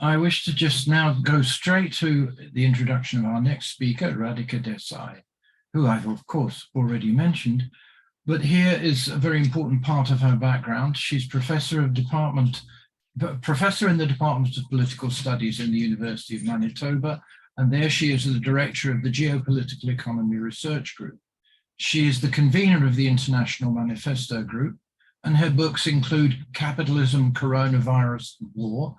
I wish to just now go straight to the introduction of our next speaker, Radhika Desai, who I've of course already mentioned, but here is a very important part of her background. She's professor in the Department of Political Studies in the University of Manitoba, and there she is the director of the Geopolitical Economy Research Group. She is the convener of the International Manifesto group, and her books include Capitalism, Coronavirus, War,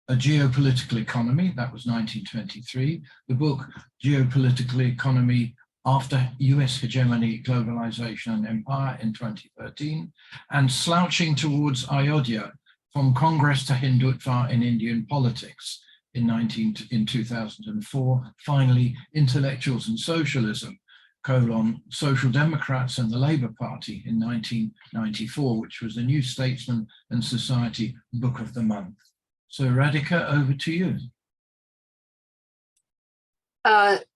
A Geopolitical Economy, that was 1923, the book Geopolitical Economy After US Hegemony, Globalization and Empire in 2013, and Slouching Towards Ayodhya, From Congress to Hindutva in Indian Politics in 2004, finally, Intellectuals and Socialism, Social Democrats and the Labour Party in 1994, which was the New Statesman and Society Book of the Month. So Radhika, over to you.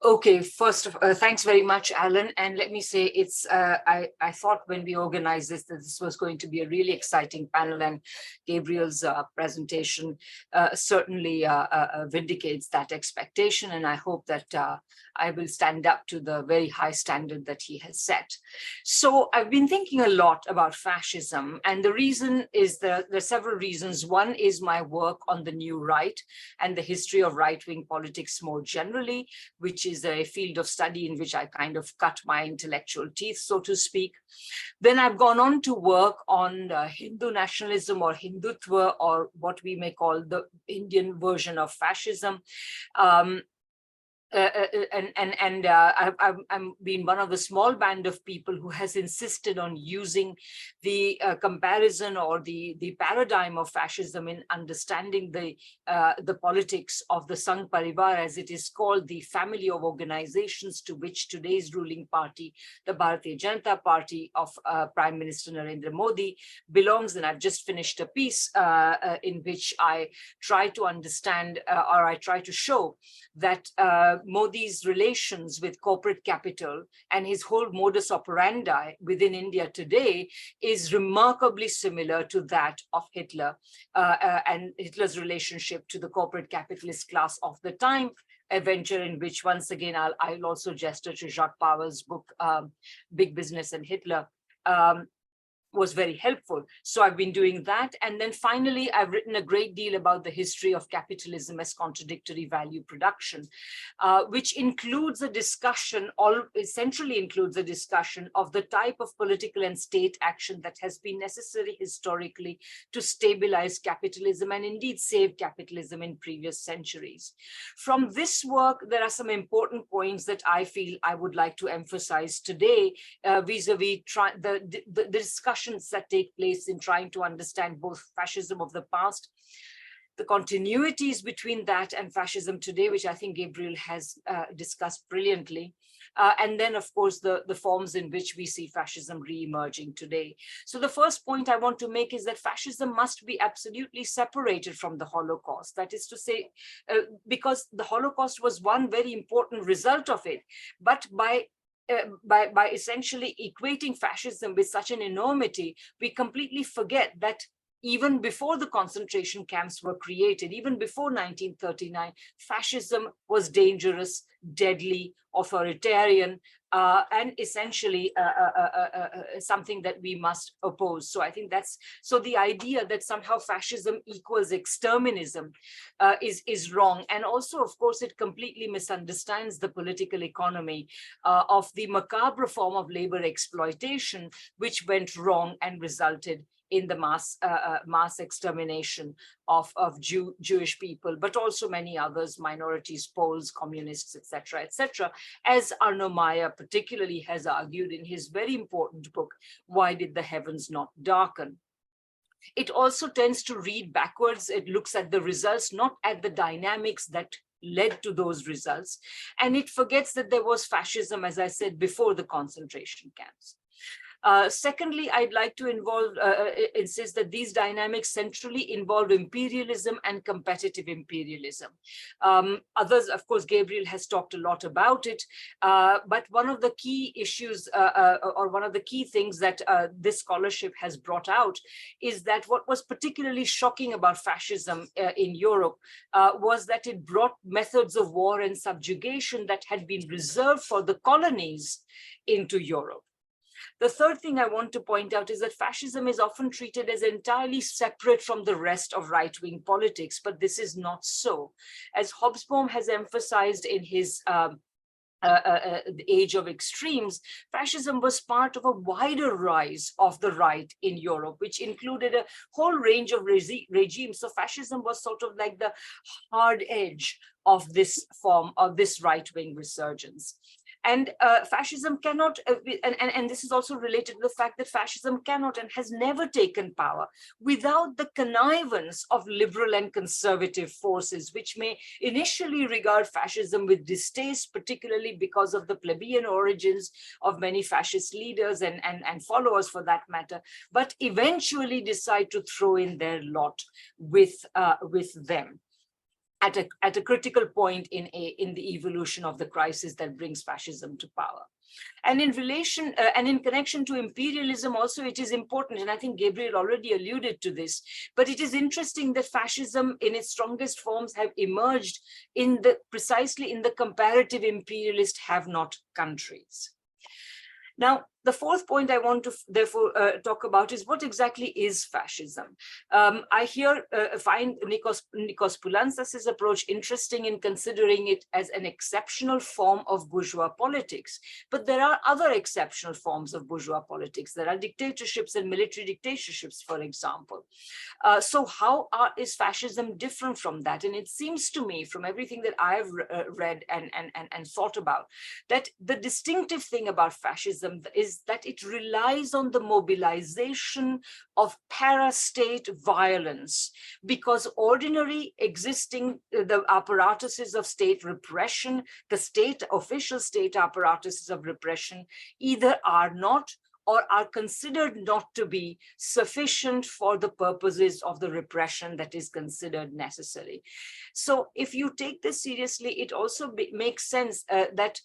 Okay, first of all, thanks very much, Alan. And let me say, it's I thought when we organized this that this was going to be a really exciting panel, and Gabriel's presentation certainly vindicates that expectation. And I hope that I will stand up to the very high standard that he has set. So I've been thinking a lot about fascism, and the reason is there are several reasons. One is my work on the new right and the history of right-wing politics more generally, which is a field of study in which I kind of cut my intellectual teeth, so to speak. Then I've gone on to work on Hindu nationalism or Hindutva, or what we may call the Indian version of fascism. I'm been one of the small band of people who has insisted on using the comparison or the paradigm of fascism in understanding the politics of the Sangh Parivar, as it is called, the family of organizations to which today's ruling party, the Bharatiya Janata Party of Prime Minister Narendra Modi, belongs. And I've just finished a piece in which I try to understand or I try to show that Modi's relations with corporate capital and his whole modus operandi within India today is remarkably similar to that of Hitler and Hitler's relationship to the corporate capitalist class of the time, a venture in which, once again, I'll also gesture to Jacques Pauer's book, Big Business and Hitler, was very helpful. So I've been doing that. And then finally, I've written a great deal about the history of capitalism as contradictory value production, which includes a discussion, essentially includes a discussion of the type of political and state action that has been necessary historically to stabilize capitalism and indeed save capitalism in previous centuries. From this work, there are some important points that I feel I would like to emphasize today vis-a-vis the discussions that take place in trying to understand both fascism of the past, the continuities between that and fascism today, which I think Gabriel has discussed brilliantly, and then, of course, the forms in which we see fascism re-emerging today. So the first point I want to make is that fascism must be absolutely separated from the Holocaust. That is to say, because the Holocaust was one very important result of it, but by essentially equating fascism with such an enormity, we completely forget that even before the concentration camps were created, even before 1939, fascism was dangerous, deadly, authoritarian, and essentially something that we must oppose. So I think that's, so the idea that somehow fascism equals exterminism is wrong. And also, of course, it completely misunderstands the political economy of the macabre form of labor exploitation, which went wrong and resulted in the mass extermination of Jewish people, but also many others, minorities, Poles, communists, etc., as Arno Meyer particularly has argued in his very important book, Why Did the Heavens Not Darken? It also tends to read backwards. It looks at the results, not at the dynamics that led to those results. And it forgets that there was fascism, as I said, before the concentration camps. Secondly, I'd like to insist that these dynamics centrally involve imperialism and competitive imperialism. Others, of course, Gabriel has talked a lot about it, but one of the key issues or one of the key things that this scholarship has brought out is that what was particularly shocking about fascism in Europe was that it brought methods of war and subjugation that had been reserved for the colonies into Europe. The third thing I want to point out is that fascism is often treated as entirely separate from the rest of right-wing politics, but this is not so. As Hobsbawm has emphasized in his The Age of Extremes, fascism was part of a wider rise of the right in Europe, which included a whole range of regimes. So fascism was sort of like the hard edge of this form of this right-wing resurgence. And fascism cannot, and this is also related to the fact that fascism cannot and has never taken power without the connivance of liberal and conservative forces, which may initially regard fascism with distaste, particularly because of the plebeian origins of many fascist leaders and followers for that matter, but eventually decide to throw in their lot with them at a critical point in the evolution of the crisis that brings fascism to power. And in relation and in connection to imperialism also, it is important, and I think Gabriel already alluded to this, but it is interesting that fascism in its strongest forms have emerged precisely in the comparative imperialist have-not countries. Now, the fourth point I want to therefore talk about is what exactly is fascism. I here find Nikos Poulantzas' approach interesting in considering it as an exceptional form of bourgeois politics. But there are other exceptional forms of bourgeois politics. There are dictatorships and military dictatorships, for example. So how is fascism different from that? And it seems to me, from everything that I've read and thought about, that the distinctive thing about fascism is that it relies on the mobilization of para-state violence, because ordinary existing the apparatuses of state repression, the official state apparatuses of repression, either are not or are considered not to be sufficient for the purposes of the repression that is considered necessary. So if you take this seriously, it also makes sense that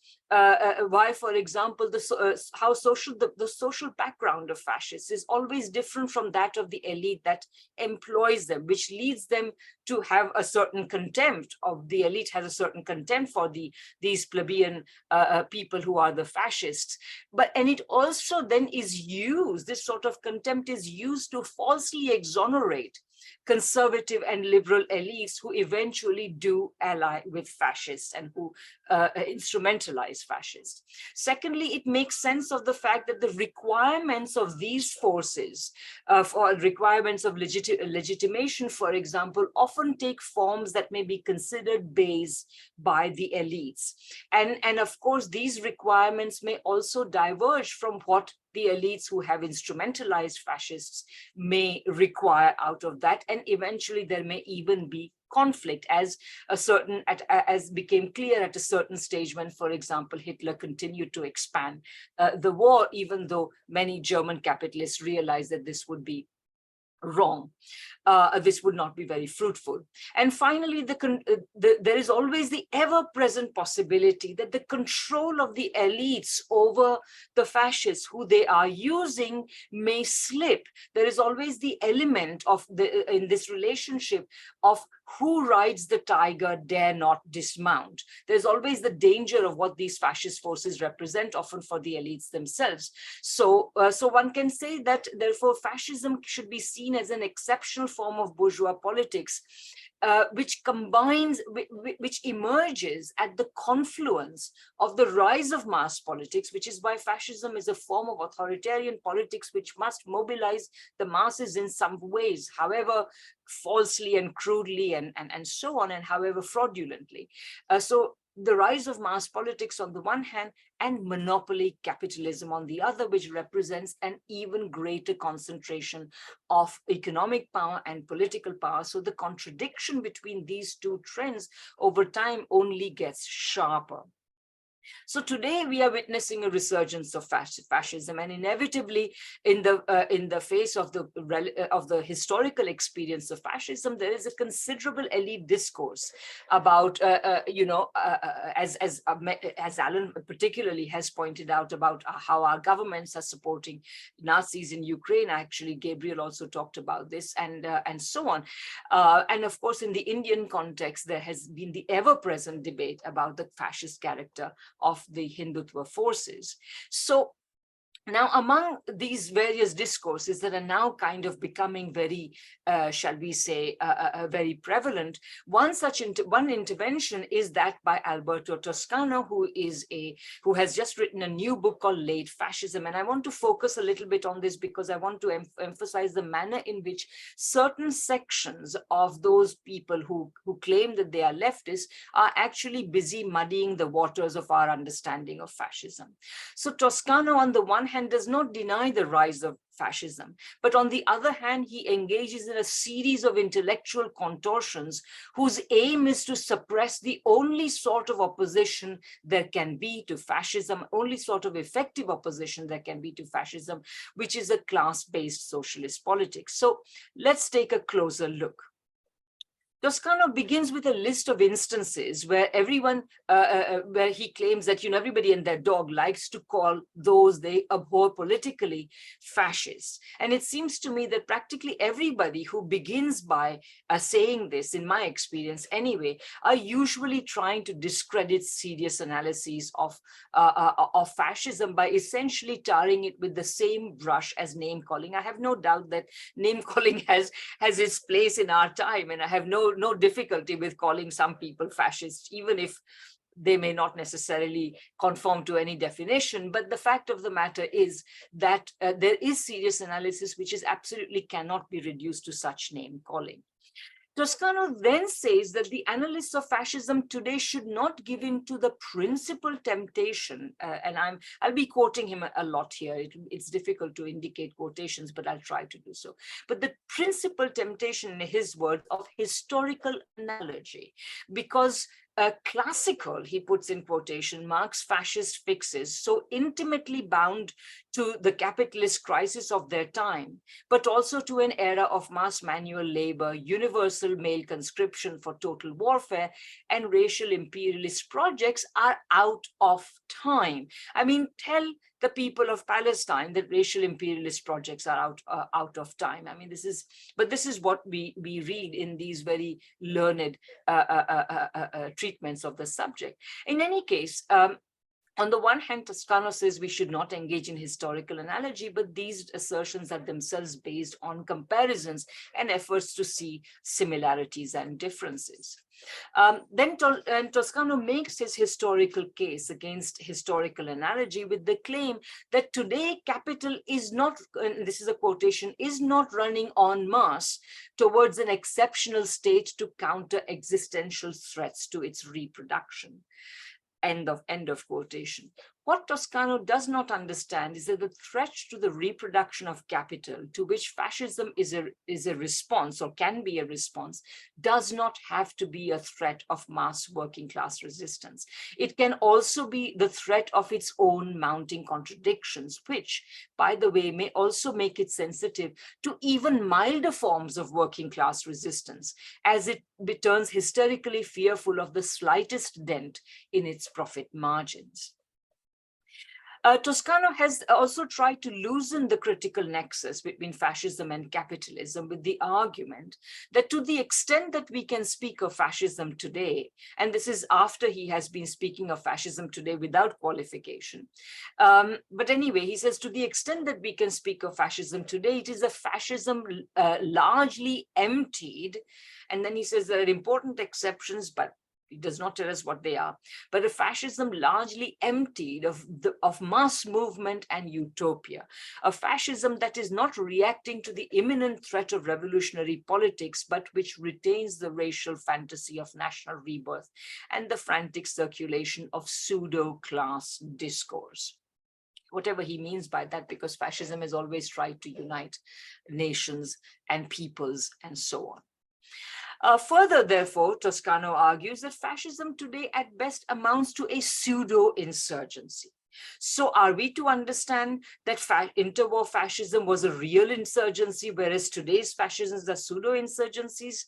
why, for example, the social background of fascists is always different from that of the elite that employs them, which leads them to have a certain contempt, of the elite has a certain contempt for these plebeian people who are the fascists. And it also then is used, this sort of contempt is used to falsely exonerate conservative and liberal elites who eventually do ally with fascists and who instrumentalize fascists. Secondly, it makes sense of the fact that the requirements of these forces, for requirements of legitimation, for example, often take forms that may be considered base by the elites. And of course, these requirements may also diverge from what the elites who have instrumentalized fascists may require out of that. And eventually there may even be conflict, as became clear at a certain stage when, for example, Hitler continued to expand the war, even though many German capitalists realized that this would be wrong. This would not be very fruitful. And finally, there is always the ever-present possibility that the control of the elites over the fascists who they are using may slip. There is always the element of in this relationship of who rides the tiger dare not dismount. There's always the danger of what these fascist forces represent, often for the elites themselves. So one can say that, therefore, fascism should be seen as an exceptional form of bourgeois politics, which emerges at the confluence of the rise of mass politics, which is why fascism is a form of authoritarian politics which must mobilize the masses in some ways, however falsely and crudely and so on, and however fraudulently. So the rise of mass politics on the one hand and monopoly capitalism on the other, which represents an even greater concentration of economic power and political power. So the contradiction between these two trends over time only gets sharper. So today we are witnessing a resurgence of fascism, and inevitably, in the face of the historical experience of fascism, there is a considerable elite discourse about as Alan particularly has pointed out, about how our governments are supporting Nazis in Ukraine. Actually, Gabriel also talked about this, and so on. And of course, in the Indian context, there has been the ever-present debate about the fascist character of the Hindutva forces. So now, among these various discourses that are now kind of becoming very, shall we say, very prevalent, one intervention is that by Alberto Toscano, who has just written a new book called Late Fascism. And I want to focus a little bit on this because I want to emphasize the manner in which certain sections of those people who claim that they are leftists are actually busy muddying the waters of our understanding of fascism. So Toscano, on the one hand, does not deny the rise of fascism, but on the other hand, he engages in a series of intellectual contortions whose aim is to suppress the only sort of opposition there can be to fascism, only sort of effective opposition there can be to fascism, which is a class-based socialist politics. So let's take a closer look. Toscano begins with a list of instances where where he claims that, everybody and their dog likes to call those they abhor politically fascists. And it seems to me that practically everybody who begins by saying this, in my experience anyway, are usually trying to discredit serious analyses of fascism by essentially tarring it with the same brush as name calling. I have no doubt that name calling has its place in our time, and I have no difficulty with calling some people fascists, even if they may not necessarily conform to any definition. But the fact of the matter is that there is serious analysis which absolutely cannot be reduced to such name calling. Toscano then says that the analysts of fascism today should not give in to the principal temptation, and I'll be quoting him a lot here. It's difficult to indicate quotations, but I'll try to do so. But the principal temptation, in his words, of historical analogy, because classical, he puts in quotation marks, fascist fixes, so intimately bound to the capitalist crisis of their time, but also to an era of mass manual labor, universal male conscription for total warfare, and racial imperialist projects are out of time. I mean, tell the people of Palestine that racial imperialist projects are out of time. I mean, this is what we read in these very learned treatments of the subject. In any case, on the one hand, Toscano says we should not engage in historical analogy, but these assertions are themselves based on comparisons and efforts to see similarities and differences. Then Toscano makes his historical case against historical analogy with the claim that today capital is not, and this is a quotation, is not running en masse towards an exceptional state to counter existential threats to its reproduction. End of quotation. What Toscano does not understand is that the threat to the reproduction of capital, to which fascism is a response, or can be a response, does not have to be a threat of mass working class resistance. It can also be the threat of its own mounting contradictions, which, by the way, may also make it sensitive to even milder forms of working class resistance, as it turns hysterically fearful of the slightest dent in its profit margins. Toscano has also tried to loosen the critical nexus between fascism and capitalism with the argument that to the extent that we can speak of fascism today, and this is after he has been speaking of fascism today without qualification, but anyway, he says to the extent that we can speak of fascism today, it is a fascism largely emptied, and then he says there are important exceptions, but it does not tell us what they are, but a fascism largely emptied of mass movement and utopia, a fascism that is not reacting to the imminent threat of revolutionary politics, but which retains the racial fantasy of national rebirth and the frantic circulation of pseudo-class discourse. Whatever he means by that, because fascism has always tried to unite nations and peoples and so on. Further, therefore, Toscano argues that fascism today at best amounts to a pseudo-insurgency. So are we to understand that interwar fascism was a real insurgency, whereas today's fascisms are pseudo-insurgencies?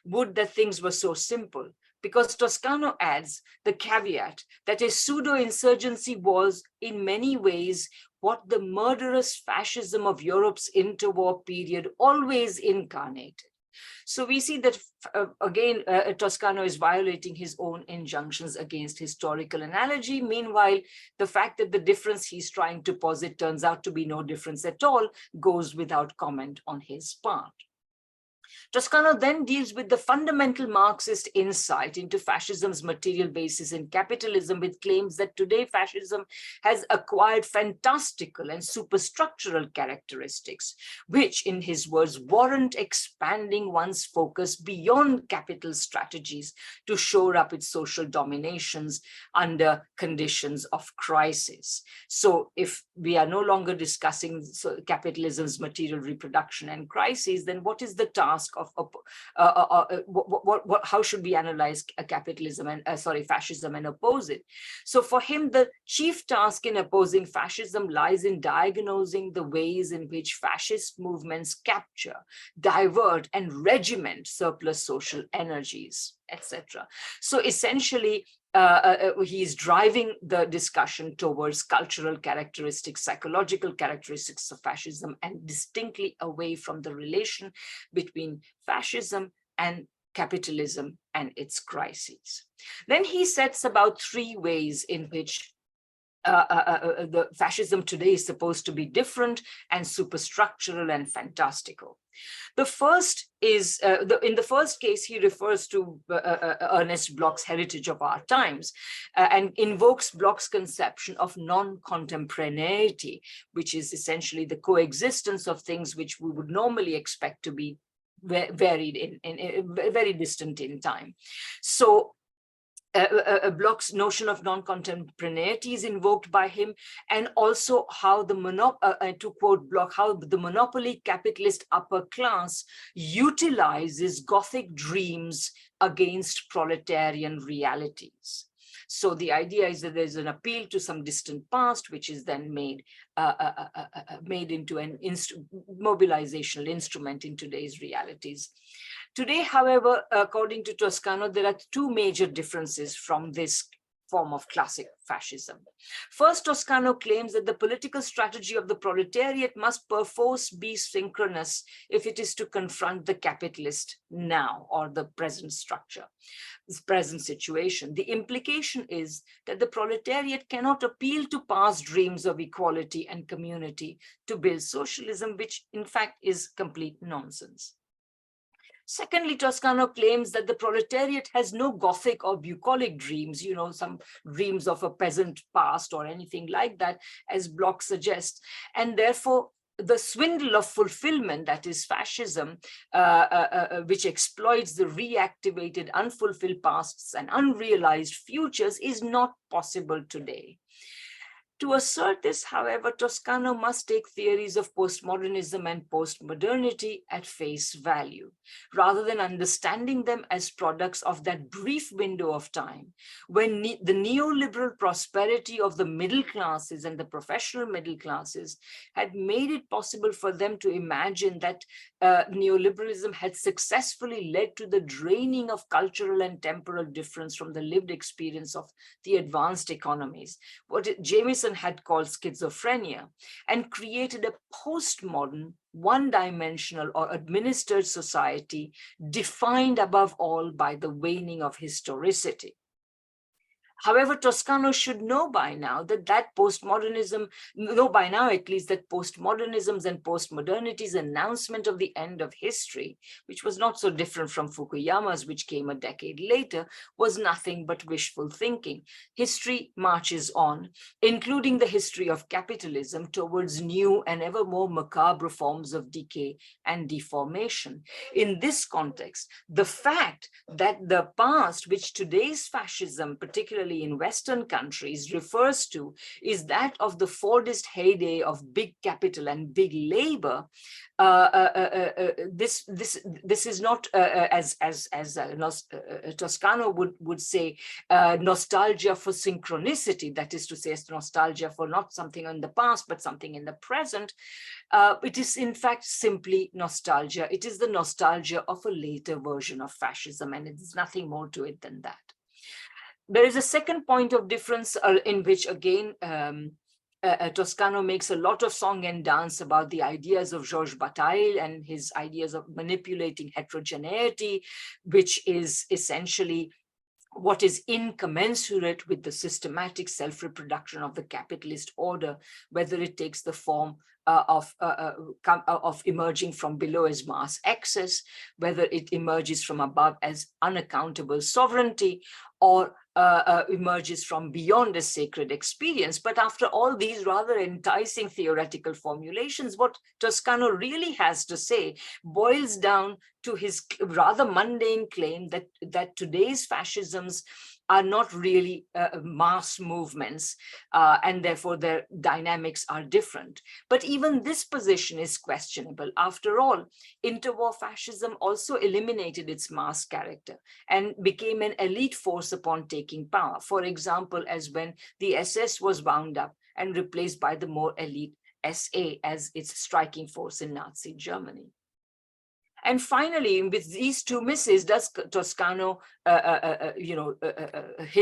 Would that things were so simple? Because Toscano adds the caveat that a pseudo-insurgency was in many ways what the murderous fascism of Europe's interwar period always incarnated. So we see that, again, Toscano is violating his own injunctions against historical analogy. Meanwhile, the fact that the difference he's trying to posit turns out to be no difference at all goes without comment on his part. Toscano then deals with the fundamental Marxist insight into fascism's material basis in capitalism, with claims that today fascism has acquired fantastical and superstructural characteristics, which, in his words, warrant expanding one's focus beyond capital strategies to shore up its social dominations under conditions of crisis. So if we are no longer discussing capitalism's material reproduction and crises, then what is the task of how should we analyze capitalism and fascism and oppose it? So for him, the chief task in opposing fascism lies in diagnosing the ways in which fascist movements capture, divert, and regiment surplus social energies, etc. So essentially, he's driving the discussion towards cultural characteristics, psychological characteristics of fascism, and distinctly away from the relation between fascism and capitalism and its crises. Then he sets about three ways in which the fascism today is supposed to be different and superstructural and fantastical. The first is, in the first case, he refers to Ernest Bloch's Heritage of Our Times and invokes Bloch's conception of non-contemporaneity, which is essentially the coexistence of things which we would normally expect to be very distant in time. So Bloch's notion of non-contemporaneity is invoked by him, and also how to quote Bloch, how the monopoly capitalist upper class utilizes Gothic dreams against proletarian realities. So the idea is that there's an appeal to some distant past, which is then made into an mobilizational instrument in today's realities. Today, however, according to Toscano, there are two major differences from this form of classic fascism. First, Toscano claims that the political strategy of the proletariat must perforce be synchronous if it is to confront the capitalist now, or the present structure, this present situation. The implication is that the proletariat cannot appeal to past dreams of equality and community to build socialism, which in fact is complete nonsense. Secondly, Toscano claims that the proletariat has no Gothic or bucolic dreams, some dreams of a peasant past or anything like that, as Bloch suggests, and therefore the swindle of fulfillment, that is fascism, which exploits the reactivated, unfulfilled pasts and unrealized futures, is not possible today. To assert this, however, Toscano must take theories of postmodernism and postmodernity at face value, rather than understanding them as products of that brief window of time when the neoliberal prosperity of the middle classes and the professional middle classes had made it possible for them to imagine that neoliberalism had successfully led to the draining of cultural and temporal difference from the lived experience of the advanced economies, what Jameson had called schizophrenia, and created a postmodern, one-dimensional or administered society defined above all by the waning of historicity. However, Toscano should know by now that postmodernism's and postmodernity's announcement of the end of history, which was not so different from Fukuyama's, which came a decade later, was nothing but wishful thinking. History marches on, including the history of capitalism, towards new and ever more macabre forms of decay and deformation. In this context, the fact that the past, which today's fascism, particularly particularly in Western countries, refers to is that of the Fordist heyday of big capital and big labor. This is not as Toscano would say, nostalgia for synchronicity, that is to say, nostalgia for not something in the past but something in the present. It is in fact simply nostalgia. It is the nostalgia of a later version of fascism, and it is nothing more to it than that. There is a second point of difference in which again Toscano makes a lot of song and dance about the ideas of Georges Bataille and his ideas of manipulating heterogeneity, which is essentially what is incommensurate with the systematic self-reproduction of the capitalist order, whether it takes the form of emerging from below as mass excess, whether it emerges from above as unaccountable sovereignty, or emerges from beyond a sacred experience. But after all these rather enticing theoretical formulations, what Toscano really has to say boils down to his rather mundane claim that today's fascisms are not really mass movements, and therefore their dynamics are different. But even this position is questionable. After all, interwar fascism also eliminated its mass character and became an elite force upon taking power. For example, as when the SS was wound up and replaced by the more elite SA as its striking force in Nazi Germany. And finally, with these two misses, does Toscano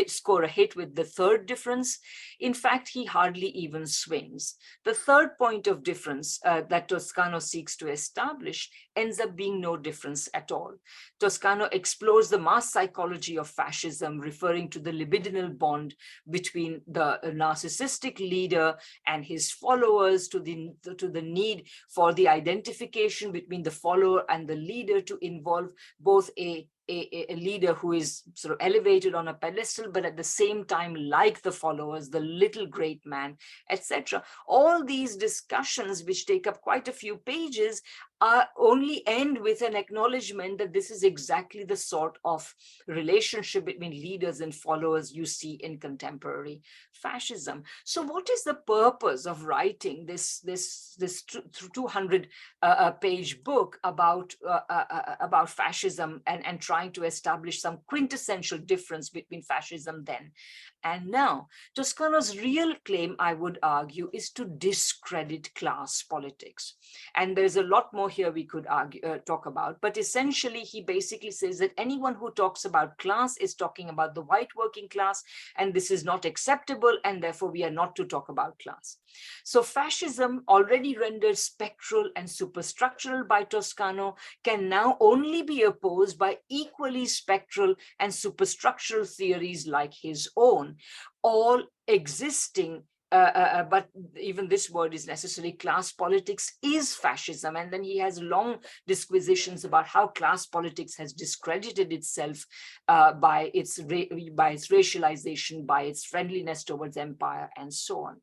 score a hit with the third difference? In fact, he hardly even swings. The third point of difference that Toscano seeks to establish ends up being no difference at all. Toscano explores the mass psychology of fascism, referring to the libidinal bond between the narcissistic leader and his followers, to the need for the identification between the follower and the leader, to involve both a leader who is sort of elevated on a pedestal, but at the same time, like the followers, the little great man, etc. All these discussions, which take up quite a few pages, only end with an acknowledgement that this is exactly the sort of relationship between leaders and followers you see in contemporary fascism. So what is the purpose of writing this 200-page book about fascism and trying to establish some quintessential difference between fascism then and now? Toscano's real claim, I would argue, is to discredit class politics. And there's a lot more here we could talk about, but essentially he basically says that anyone who talks about class is talking about the white working class, and this is not acceptable, and therefore we are not to talk about class. So fascism, already rendered spectral and superstructural by Toscano, can now only be opposed by equally spectral and superstructural theories like his own, all existing. But even this word is necessary. Class politics is fascism. And then he has long disquisitions about how class politics has discredited itself by its racialization, by its friendliness towards empire, and so on.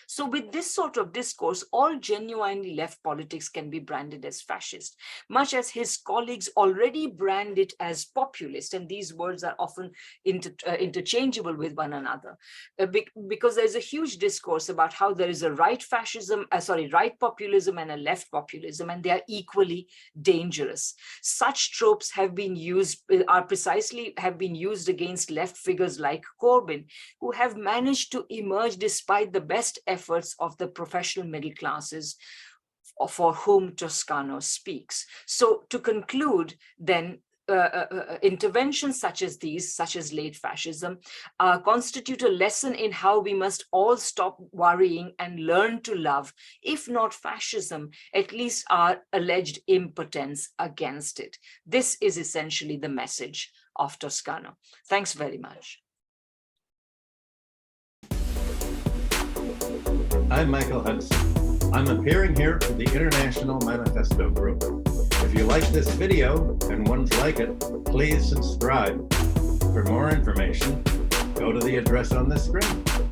So with this sort of discourse, all genuinely left politics can be branded as fascist, much as his colleagues already brand it as populist. And these words are often interchangeable with one another, because there's a huge discourse about how there is a right populism and a left populism, and they are equally dangerous. Such tropes have been used against left figures like Corbyn, who have managed to emerge despite the best efforts of the professional middle classes for whom Toscano speaks. So to conclude, then, interventions such as these, such as late fascism, constitute a lesson in how we must all stop worrying and learn to love, if not fascism, at least our alleged impotence against it. This is essentially the message of Toscano. Thanks very much. I'm Michael Hudson. I'm appearing here for the International Manifesto group. If you like this video and ones like it, please subscribe. For more information, go to the address on the screen.